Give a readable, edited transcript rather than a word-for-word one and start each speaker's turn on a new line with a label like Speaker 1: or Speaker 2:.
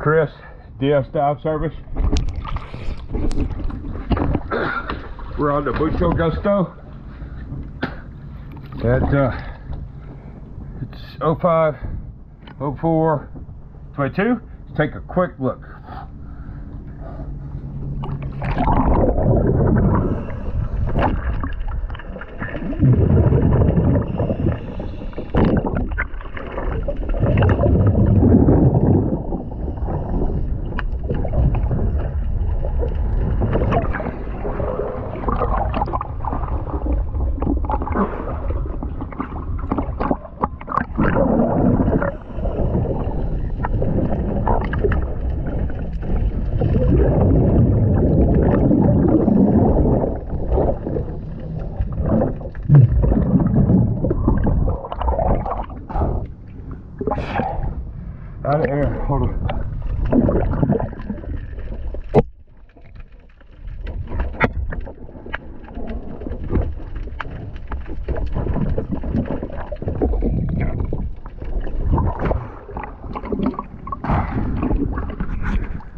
Speaker 1: Chris, DS Dive Service. We're on the Mucho Guesto. It's 05, 04, 22. Let's take a quick look. Out of air, hold on.